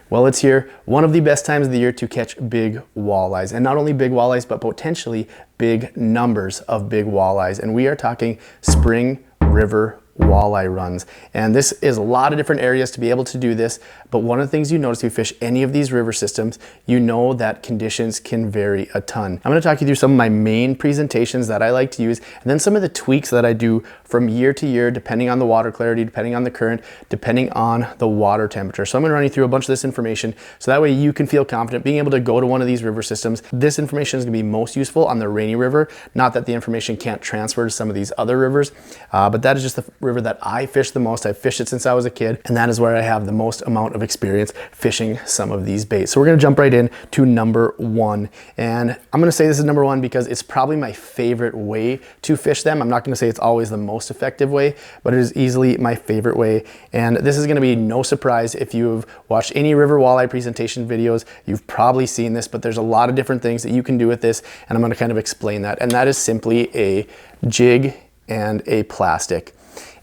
Well, it's here, one of the best times of the year to catch big walleyes. And not only big walleyes, but potentially big numbers of big walleyes. And we are talking spring river walleye runs. And this is a lot of different areas to be able to do this. But one of the things you notice if you fish any of these river systems, you know that conditions can vary a ton. I'm going to talk you through some of my main presentations that I like to use, and then some of the tweaks that I do from year to year, depending on the water clarity, depending on the current, depending on the water temperature. So I'm going to run you through a bunch of this information so that way you can feel confident being able to go to one of these river systems. This information is going to be most useful on the Rainy River. Not that the information can't transfer to some of these other rivers, but that is just the river that I fish the most. I've fished it since I was a kid, and that is where I have the most amount of experience fishing some of these baits. So we're going to jump right in to number one. And I'm going to say this is number one because it's probably my favorite way to fish them. I'm not going to say it's always the most effective way, but it is easily my favorite way. And this is going to be no surprise if you've watched any river walleye presentation videos. You've probably seen this, but there's a lot of different things that you can do with this, and I'm going to kind of explain that. And that is simply a jig and a plastic.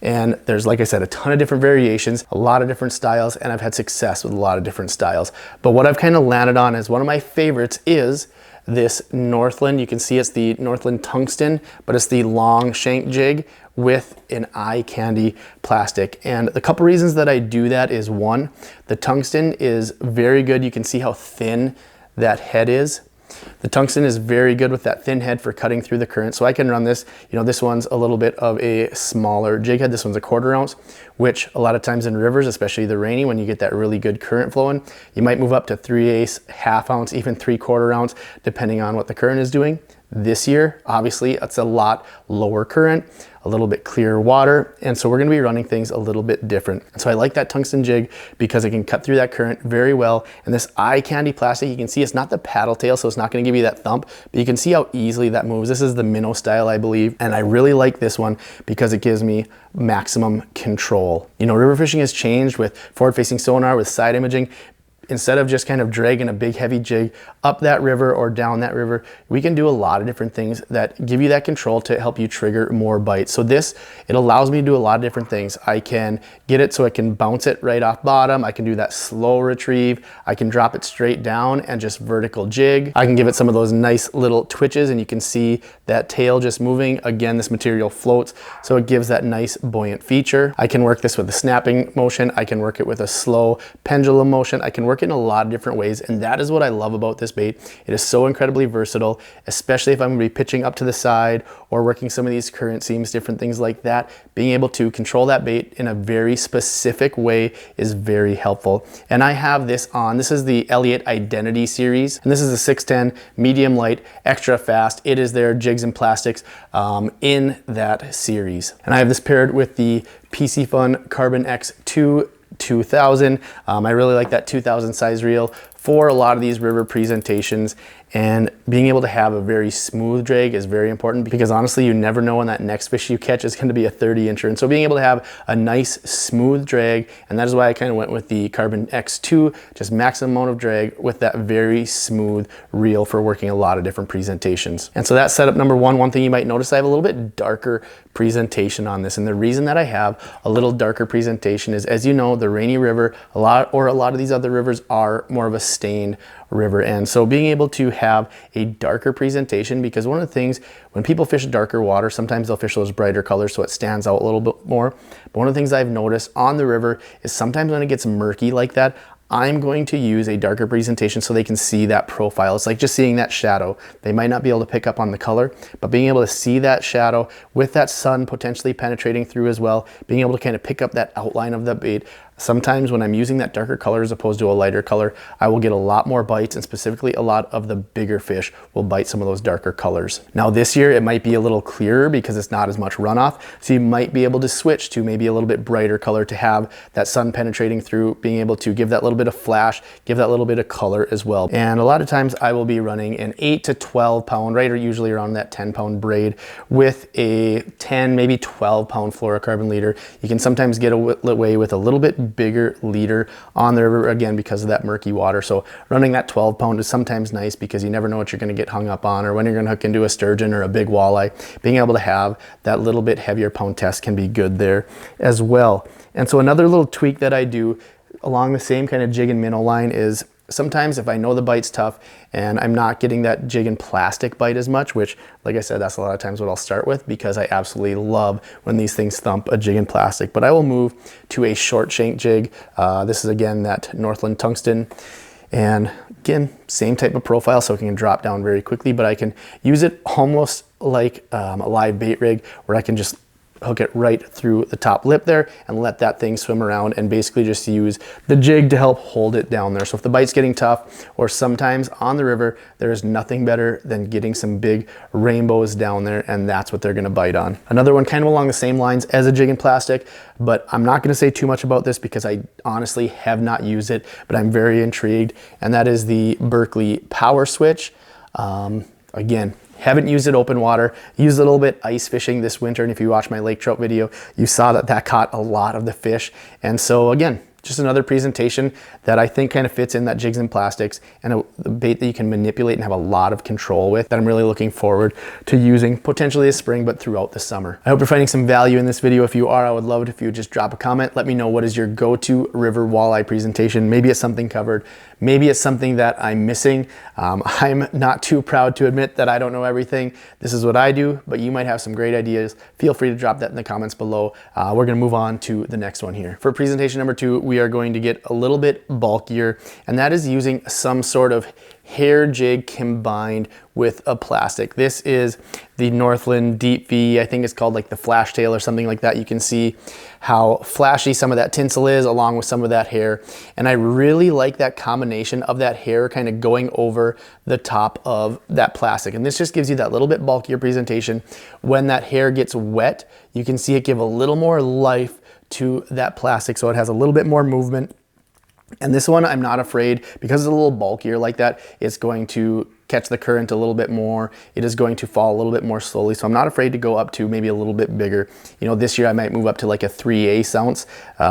And there's, like I said, a ton of different variations, a lot of different styles, and I've had success with a lot of different styles. But what I've kind of landed on as one of my favorites is this Norfin. You can see it's the Norfin tungsten, but it's the long shank jig with an eye candy plastic. And the couple reasons that I do that is, one, the tungsten is very good. You can see how thin that head is. The tungsten is very good with that thin head for cutting through the current. So I can run this, you know, this one's a little bit of a smaller jig head. This one's a 1/4 ounce, which a lot of times in rivers, especially the Rainy, when you get that really good current flowing, you might move up to 3/8, 1/2 ounce, even 3/4 ounce, depending on what the current is doing. This year, obviously, it's a lot lower current, a little bit clearer water, and so we're going to be running things a little bit different. And so I like that tungsten jig because it can cut through that current very well. And this eye candy plastic, you can see it's not the paddle tail, so it's not going to give you that thump, but you can see how easily that moves. This is the minnow style, I believe, and I really like this one because it gives me maximum control. You know, river fishing has changed with forward-facing sonar, with side imaging. Instead of just kind of dragging a big heavy jig up that river or down that river, we can do a lot of different things that give you that control to help you trigger more bites. So this, it allows me to do a lot of different things. I can get it so I can bounce it right off bottom. I can do that slow retrieve. I can drop it straight down and just vertical jig. I can give it some of those nice little twitches, and you can see that tail just moving. Again, this material floats, so it gives that nice buoyant feature. I can work this with a snapping motion. I can work it with a slow pendulum motion. I can work in a lot of different ways, and that is what I love about this bait. It is so incredibly versatile, especially if I'm going to be pitching up to the side or working some of these current seams, different things like that. Being able to control that bait in a very specific way is very helpful. And I have this on. This is the Elliott Identity series, and this is a 610 medium light, extra fast. It is their jigs and plastics in that series. And I have this paired with the Piscifun Carbon X2 2000. I really like that 2000 size reel for a lot of these river presentations, and being able to have a very smooth drag is very important because honestly, you never know when that next fish you catch is going to be a 30-incher. And so being able to have a nice smooth drag, and that is why I kind of went with the Carbon X2, just maximum amount of drag with that very smooth reel for working a lot of different presentations. And so that's setup number one. One thing you might notice, I have a little bit darker presentation on this, and the reason that I have a little darker presentation is, as you know, the Rainy River, a lot of these other rivers are more of a stained river, and so being able to have a darker presentation, because one of the things when people fish darker water, sometimes they'll fish those brighter colors so it stands out a little bit more. But one of the things I've noticed on the river is sometimes when it gets murky like that, I'm going to use a darker presentation so they can see that profile. It's like just seeing that shadow. They might not be able to pick up on the color, but being able to see that shadow with that sun potentially penetrating through as well, being able to kind of pick up that outline of the bait. Sometimes when I'm using that darker color as opposed to a lighter color, I will get a lot more bites, and specifically a lot of the bigger fish will bite some of those darker colors. Now this year it might be a little clearer because it's not as much runoff, so you might be able to switch to maybe a little bit brighter color to have that sun penetrating through, being able to give that little bit of flash, give that little bit of color as well. And a lot of times I will be running an 8 to 12 pound, right, or usually around that 10-pound braid with a 10, maybe 12-pound fluorocarbon leader. You can sometimes get away with a little bit bigger leader on the river, again because of that murky water. So running that 12-pound is sometimes nice because you never know what you're going to get hung up on or when you're going to hook into a sturgeon or a big walleye. Being able to have that little bit heavier pound test can be good there as well. And so another little tweak that I do along the same kind of jig and minnow line is sometimes if I know the bite's tough and I'm not getting that jig and plastic bite as much, which like I said, that's a lot of times what I'll start with because I absolutely love when these things thump a jig and plastic, but I will move to a short shank jig. This is again that Northland tungsten. And again, same type of profile, so it can drop down very quickly, but I can use it almost like a live bait rig where I can just hook it right through the top lip there and let that thing swim around and basically just use the jig to help hold it down there. So if the bite's getting tough, or sometimes on the river, there's nothing better than getting some big rainbows down there, and that's what they're gonna bite on. Another one kind of along the same lines as a jig and plastic, but I'm not gonna say too much about this because I honestly have not used it, but I'm very intrigued, and that is the Berkley Power Switch. Again, haven't used it open water, used it a little bit ice fishing this winter, and if you watch my lake trout video, you saw that that caught a lot of the fish. And so again, just another presentation that I think kind of fits in that jigs and plastics and a bait that you can manipulate and have a lot of control with that I'm really looking forward to using potentially this spring, but throughout the summer. I hope you're finding some value in this video. If you are, I would love it if you would just drop a comment. Let me know what is your go-to river walleye presentation. Maybe it's something covered. Maybe it's something that I'm missing. I'm not too proud to admit that I don't know everything. This is what I do, but you might have some great ideas. Feel free to drop that in the comments below. We're gonna move on to the next one here. For presentation number 2, we are going to get a little bit bulkier, and that is using some sort of hair jig combined with a plastic. This is the Northland Deep V. I think it's called like the flash tail or something like that. You can see how flashy some of that tinsel is along with some of that hair. And I really like that combination of that hair kind of going over the top of that plastic. And this just gives you that little bit bulkier presentation. When that hair gets wet, you can see it give a little more life to that plastic, so it has a little bit more movement. And this one, I'm not afraid, because it's a little bulkier like that, it's going to catch the current a little bit more. It is going to fall a little bit more slowly. So I'm not afraid to go up to maybe a little bit bigger. You know, this year I might move up to like a 3/8 ounce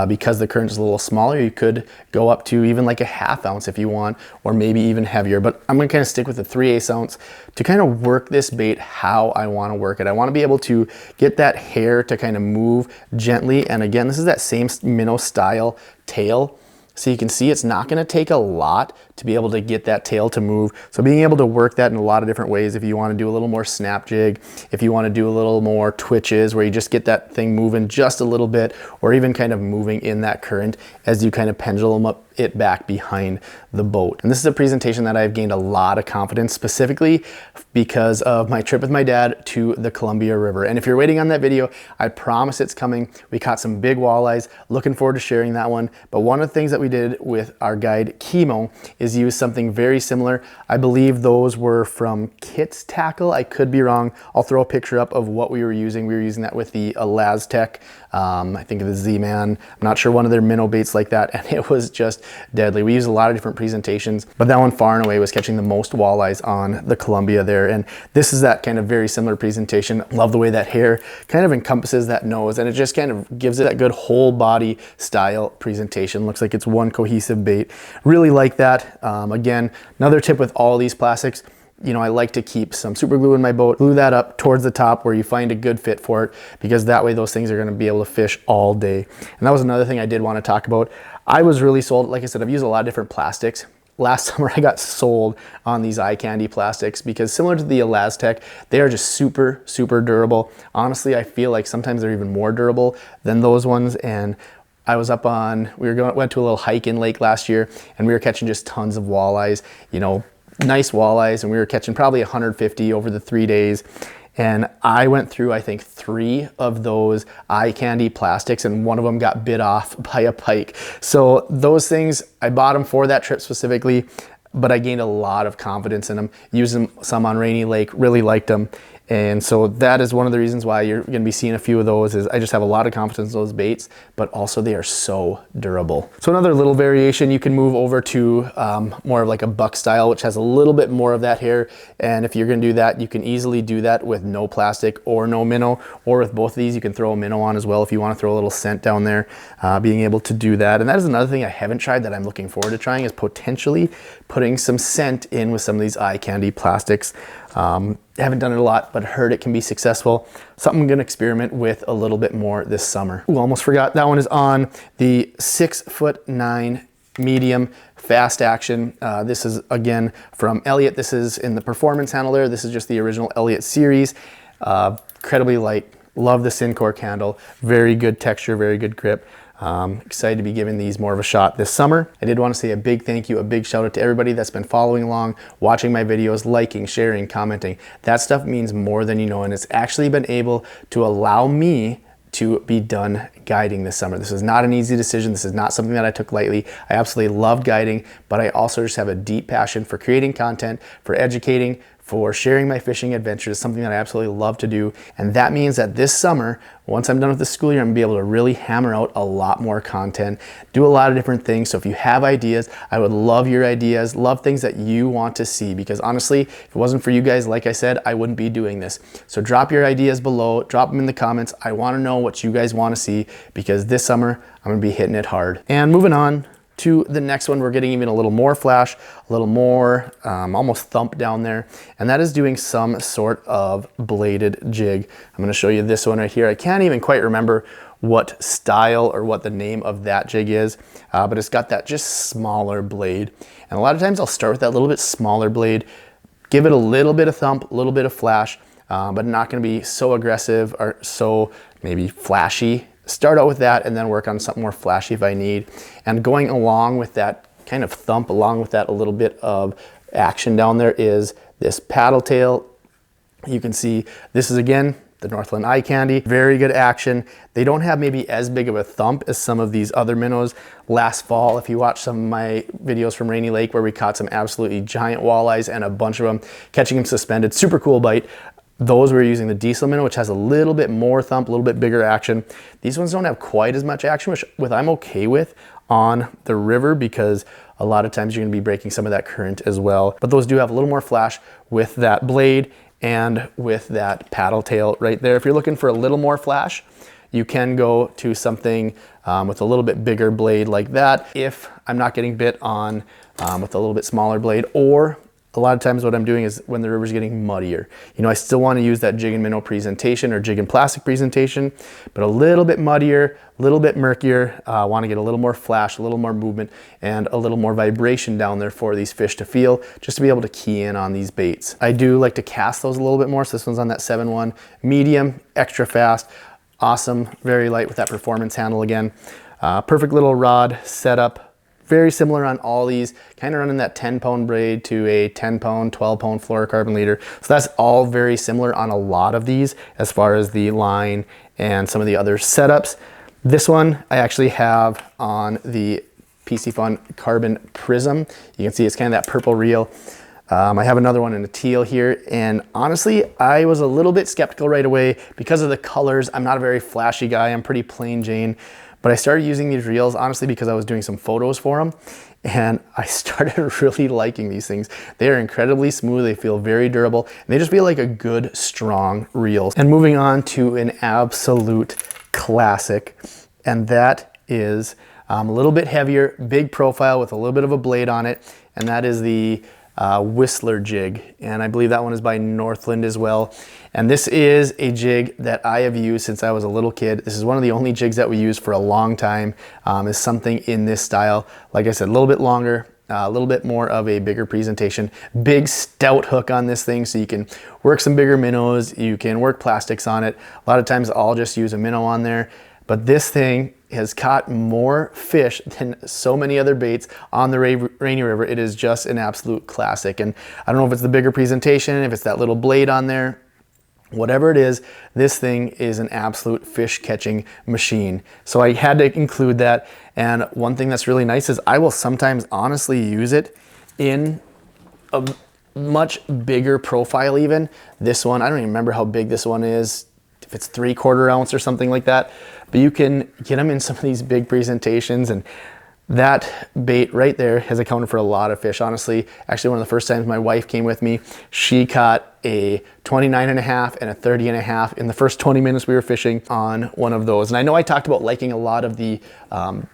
because the current is a little smaller. You could go up to even like a 1/2 ounce if you want, or maybe even heavier. But I'm gonna kind of stick with the 3/8 ounce to kind of work this bait how I wanna work it. I wanna be able to get that hair to kind of move gently. And again, this is that same minnow style tail. So you can see it's not gonna take a lot to be able to get that tail to move. So being able to work that in a lot of different ways, if you wanna do a little more snap jig, if you wanna do a little more twitches where you just get that thing moving just a little bit, or even kind of moving in that current as you kind of pendulum up it back behind the boat. And this is a presentation that I've gained a lot of confidence, specifically because of my trip with my dad to the Columbia River. And if you're waiting on that video, I promise it's coming. We caught some big walleyes, looking forward to sharing that one. But one of the things that we did with our guide Chemo is use something very similar. I believe those were from Kit's Tackle. I could be wrong. I'll throw a picture up of what we were using. We were using that with the Elaztec. I think of the Z-Man. I'm not sure, one of their minnow baits like that, and it was just deadly. We used a lot of different presentations, but that one far and away was catching the most walleyes on the Columbia there. And this is that kind of very similar presentation. Love the way that hair kind of encompasses that nose, and it just kind of gives it that good whole body style presentation. Looks like it's one cohesive bait. Really like that. Again, another tip with all these plastics, you know, I like to keep some super glue in my boat, glue that up towards the top where you find a good fit for it, because that way those things are gonna be able to fish all day. And that was another thing I did want to talk about. I was really sold, like I said, I've used a lot of different plastics. Last summer I got sold on these eye candy plastics because similar to the Elaztec, they are just super, super durable. Honestly, I feel like sometimes they're even more durable than those ones. And I was up on, went to a little hike in lake last year, and we were catching just tons of walleyes, you know, nice walleyes, and we were catching probably 150 over the 3 days. And I went through, I think, 3 of those eye candy plastics, and one of them got bit off by a pike. So those things, I bought them for that trip specifically, but I gained a lot of confidence in them. Used them some on Rainy Lake, really liked them. And so that is one of the reasons why you're gonna be seeing a few of those. Is I just have a lot of confidence in those baits, but also they are so durable. So another little variation, you can move over to more of like a buck style, which has a little bit more of that hair. And if you're gonna do that, you can easily do that with no plastic or no minnow, or with both of these, you can throw a minnow on as well if you wanna throw a little scent down there, being able to do that. And that is another thing I haven't tried that I'm looking forward to trying, is potentially putting some scent in with some of these eye candy plastics. Haven't done it a lot, but heard it can be successful. Something I'm gonna experiment with a little bit more this summer. Ooh, almost forgot, that one is on the 6'9" medium fast action. This is again from Elliott. This is in the performance handler. This is just the original Elliott series. Incredibly light. Love the Syncork handle. Very good texture, very good grip. Excited to be giving these more of a shot this summer. I did want to say a big thank you, a big shout out to everybody that's been following along, watching my videos, liking, sharing, commenting. That stuff means more than you know, and it's actually been able to allow me to be done guiding this summer. This is not an easy decision. This is not something that I took lightly. I absolutely love guiding, but I also just have a deep passion for creating content, for educating, for sharing my fishing adventures, something that I absolutely love to do. And that means that this summer, once I'm done with the school year, I'm gonna be able to really hammer out a lot more content, do a lot of different things. So if you have ideas, I would love your ideas, love things that you want to see, because honestly, if it wasn't for you guys, like I said, I wouldn't be doing this. So drop your ideas below, drop them in the comments. I wanna know what you guys wanna see, because this summer, I'm gonna be hitting it hard. And moving on to the next one, we're getting even a little more flash, a little more almost thump down there, and that is doing some sort of bladed jig. I'm going to show you this one right here. I can't even quite remember what style or what the name of that jig is, but it's got that just smaller blade. And a lot of times I'll start with that little bit smaller blade, give it a little bit of thump, a little bit of flash, but not going to be so aggressive or so maybe flashy. Start out with that and then work on something more flashy if I need. And going along with that kind of thump, along with that a little bit of action down there, is this paddle tail. You can see this is again the Northland Eye Candy. Very good action. They don't have maybe as big of a thump as some of these other minnows. Last fall, if you watch some of my videos from Rainy Lake where we caught some absolutely giant walleyes and a bunch of them, catching them suspended, super cool bite. Those we're using the diesel minnow, which has a little bit more thump, a little bit bigger action. These ones don't have quite as much action, which I'm okay with on the river, because a lot of times you're gonna be breaking some of that current as well. But those do have a little more flash with that blade and with that paddle tail right there. If you're looking for a little more flash, you can go to something with a little bit bigger blade like that. If I'm not getting bit on with a little bit smaller blade, or a lot of times what I'm doing is when the river's getting muddier. You know, I still want to use that jig and minnow presentation or jig and plastic presentation, but a little bit muddier, a little bit murkier. I want to get a little more flash, a little more movement, and a little more vibration down there for these fish to feel, just to be able to key in on these baits. I do like to cast those a little bit more. So this one's on that 7-1 medium, extra fast, awesome, very light with that performance handle again. Perfect little rod setup. Very similar on all these, kind of running that 10-pound braid to a 10-pound, 12-pound fluorocarbon leader. So that's all very similar on a lot of these as far as the line and some of the other setups. This one I actually have on the Piscifun Carbon Prism. You can see it's kind of that purple reel. I have another one in a teal here, and honestly, I was a little bit skeptical right away because of the colors. I'm not a very flashy guy, I'm pretty plain Jane. But I started using these reels, honestly, because I was doing some photos for them, and I started really liking these things. They are incredibly smooth, they feel very durable, and they just feel like a good, strong reel. And moving on to an absolute classic, and that is a little bit heavier, big profile with a little bit of a blade on it, and that is the Whistler jig, and I believe that one is by Northland as well. And this is a jig that I have used since I was a little kid. This is one of the only jigs that we use for a long time, is something in this style. Like I said, a little bit longer, a little bit more of a bigger presentation, big stout hook on this thing, so you can work some bigger minnows, you can work plastics on it. A lot of times I'll just use a minnow on there, but this thing has caught more fish than so many other baits on the Rainy River. It is just an absolute classic. And I don't know if it's the bigger presentation, if it's that little blade on there, whatever it is, this thing is an absolute fish catching machine. So I had to include that. And one thing that's really nice is I will sometimes honestly use it in a much bigger profile even. This one, I don't even remember how big this one is, if it's 3/4 ounce or something like that, but you can get them in some of these big presentations, and that bait right there has accounted for a lot of fish. Honestly, actually one of the first times my wife came with me, she caught a 29.5 and a 30.5 in the first 20 minutes we were fishing on one of those. And I know I talked about liking a lot of the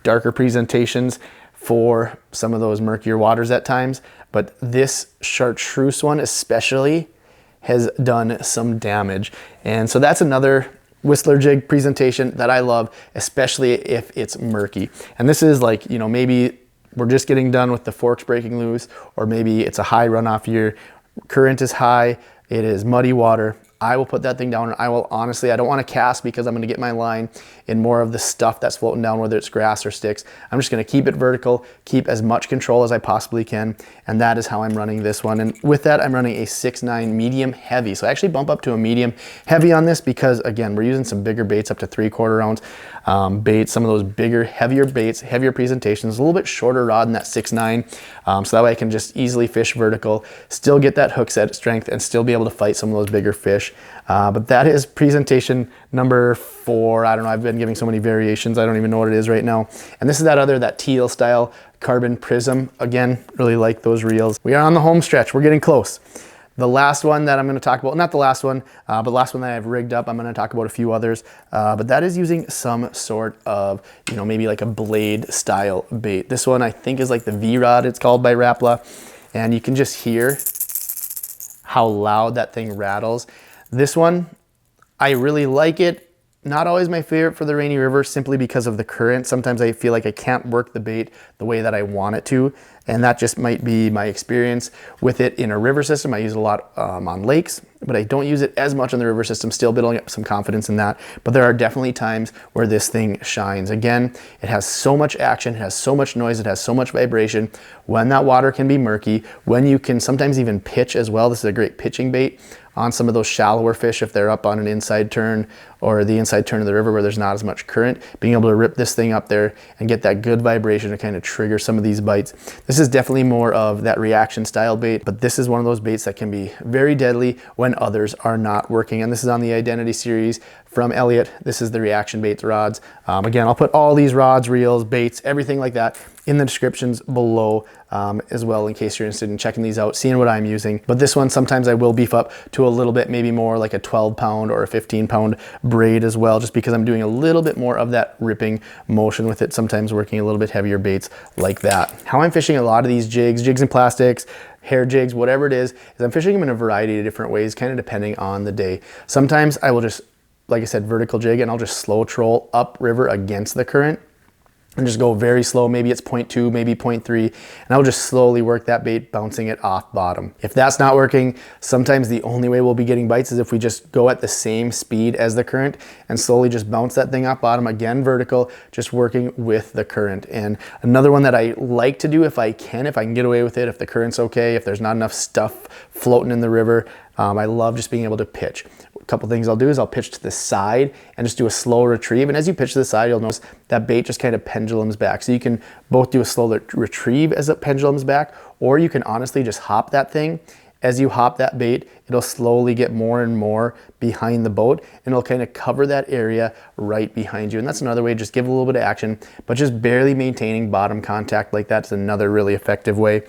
darker presentations for some of those murkier waters at times, but this chartreuse one especially has done some damage. And so that's another Whistler jig presentation that I love, especially if it's murky. And this is like, you know, maybe we're just getting done with the forks breaking loose, or maybe it's a high runoff year, current is high, it is muddy water. I will put that thing down, and I will honestly, I don't want to cast because I'm going to get my line in more of the stuff that's floating down, whether it's grass or sticks. I'm just going to keep it vertical, keep as much control as I possibly can, and that is how I'm running this one. And with that, I'm running a 6.9 medium heavy. So I actually bump up to a medium heavy on this because, again, we're using some bigger baits, up to 3/4 ounce baits, some of those bigger, heavier baits, heavier presentations, a little bit shorter rod than that 6.9, so that way I can just easily fish vertical, still get that hook set strength, and still be able to fight some of those bigger fish. But that is presentation number 4. I don't know, I've been giving so many variations, I don't even know what it is right now. And this is that teal style carbon prism. Again, really like those reels. We are on the home stretch, we're getting close. The last one that I'm going to talk about, not the last one, but the last one that I've rigged up, I'm going to talk about a few others, but that is using some sort of, you know, maybe like a blade style bait. This one I think is like the V-Rod, it's called by Rapa, and you can just hear how loud that thing rattles. This one, I really like it. Not always my favorite for the Rainy River, simply because of the current. Sometimes I feel like I can't work the bait the way that I want it to, and that just might be my experience with it in a river system. I use it a lot on lakes, but I don't use it as much on the river system, still building up some confidence in that. But there are definitely times where this thing shines. Again, it has so much action, it has so much noise, it has so much vibration. When that water can be murky, when you can sometimes even pitch as well, this is a great pitching bait on some of those shallower fish if they're up on an inside turn or the inside turn of the river where there's not as much current. Being able to rip this thing up there and get that good vibration to kind of trigger some of these bites. This is definitely more of that reaction style bait, but this is one of those baits that can be very deadly when others are not working. And this is on the Identity series from Elliott. This is the reaction baits rods. Again, I'll put all these rods, reels, baits, everything like that in the descriptions below as well, in case you're interested in checking these out, seeing what I'm using. But this one, sometimes I will beef up to a little bit, maybe more like a 12-pound or a 15-pound braid as well, just because I'm doing a little bit more of that ripping motion with it, sometimes working a little bit heavier baits like that. How I'm fishing a lot of these jigs and plastics, hair jigs, whatever it is I'm fishing them in a variety of different ways, kind of depending on the day. Sometimes I will just, like I said, vertical jig, and I'll just slow troll up river against the current and just go very slow. Maybe it's 0.2, maybe 0.3, and I'll just slowly work that bait, bouncing it off bottom. If that's not working, sometimes the only way we'll be getting bites is if we just go at the same speed as the current and slowly just bounce that thing off bottom, again vertical, just working with the current. And another one that I like to do if I can get away with it, if the current's okay, if there's not enough stuff floating in the river, I love just being able to pitch. A couple things I'll do is I'll pitch to the side and just do a slow retrieve. And as you pitch to the side, you'll notice that bait just kind of pendulums back. So you can both do a slow retrieve as it pendulums back, or you can honestly just hop that thing. As you hop that bait, it'll slowly get more and more behind the boat, and it'll kind of cover that area right behind you. And that's another way, just give a little bit of action, but just barely maintaining bottom contact like that's another really effective way.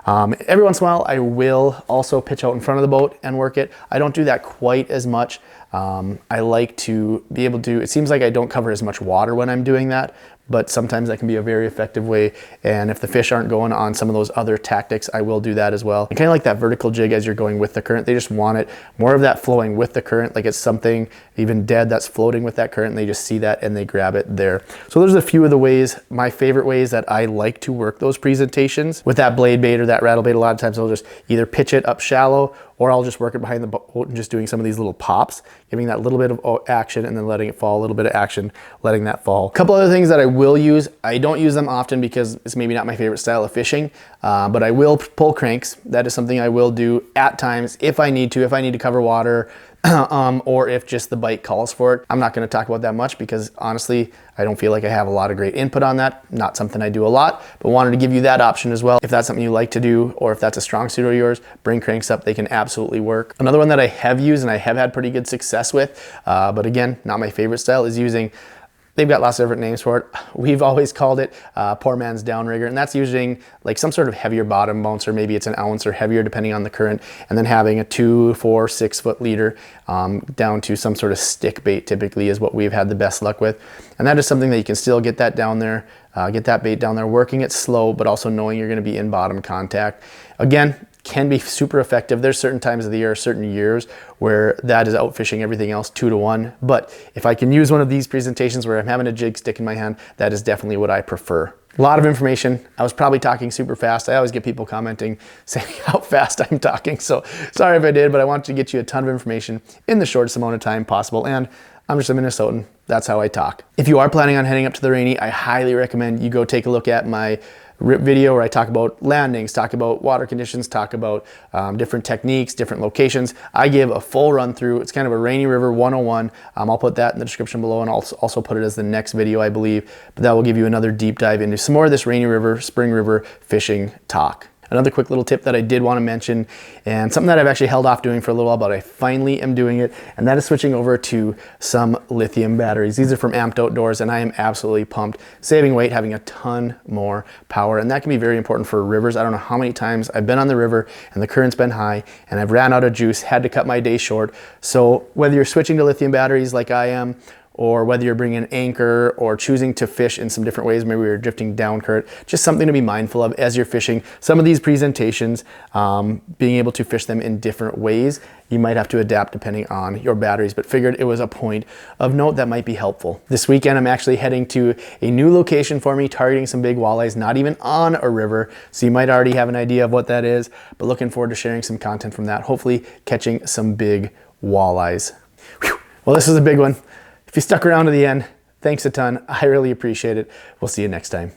Every once in a while, I will also pitch out in front of the boat and work it. I don't do that quite as much. I like to be able to, it seems like I don't cover as much water when I'm doing that, but sometimes that can be a very effective way. And if the fish aren't going on some of those other tactics, I will do that as well. And kind of like that vertical jig as you're going with the current, they just want it more of that flowing with the current, like it's something even dead that's floating with that current, and they just see that and they grab it there. So there's a few of the ways, my favorite ways that I like to work those presentations. With that blade bait or that rattle bait, a lot of times I'll just either pitch it up shallow, or I'll just work it behind the boat and just doing some of these little pops, giving that little bit of action and then letting it fall, a little bit of action, letting that fall. A couple other things that I will use, I don't use them often because it's maybe not my favorite style of fishing, but I will pull cranks. That is something I will do at times if I need to cover water, or if just the bite calls for it. I'm not going to talk about that much because honestly, I don't feel like I have a lot of great input on that. Not something I do a lot, but wanted to give you that option as well. If that's something you like to do, or if that's a strong suit of yours, bring cranks up, they can absolutely work. Another one that I have used and I have had pretty good success with, but again, not my favorite style, is using, they've got lots of different names for it. We've always called it poor man's downrigger, and that's using like some sort of heavier bottom bouncer. Maybe it's an ounce or heavier depending on the current, and then having a 2, 4, 6 foot leader down to some sort of stick bait typically is what we've had the best luck with. And that is something that you can still get that down there get that bait down there, working it slow, but also knowing you're gonna be in bottom contact. Again, can be super effective. There's certain times of the year, certain years where that is outfishing everything else 2 to 1. But if I can use one of these presentations where I'm having a jig stick in my hand, that is definitely what I prefer. A lot of information. I was probably talking super fast. I always get people commenting saying how fast I'm talking. So sorry if I did, but I wanted to get you a ton of information in the shortest amount of time possible. And I'm just a Minnesotan. That's how I talk. If you are planning on heading up to the Rainy, I highly recommend you go take a look at my video where I talk about landings, talk about water conditions, talk about different techniques, different locations. I give a full run through. It's kind of a Rainy River 101. I'll put that in the description below, and I'll also put it as the next video, I believe. But that will give you another deep dive into some more of this Rainy River, Spring River fishing talk. Another quick little tip that I did want to mention, and something that I've actually held off doing for a little while, but I finally am doing it, and that is switching over to some lithium batteries. These are from Amped Outdoors, and I am absolutely pumped. Saving weight, having a ton more power, and that can be very important for rivers. I don't know how many times I've been on the river and the current's been high, and I've ran out of juice, had to cut my day short. So whether you're switching to lithium batteries like I am, or whether you're bringing an anchor or choosing to fish in some different ways, maybe you're drifting down current, just something to be mindful of as you're fishing. Some of these presentations, being able to fish them in different ways, you might have to adapt depending on your batteries, but figured it was a point of note that might be helpful. This weekend, I'm actually heading to a new location for me, targeting some big walleyes, not even on a river, so you might already have an idea of what that is, but looking forward to sharing some content from that, hopefully catching some big walleyes. Whew. Well, this is a big one. If you stuck around to the end, thanks a ton. I really appreciate it. We'll see you next time.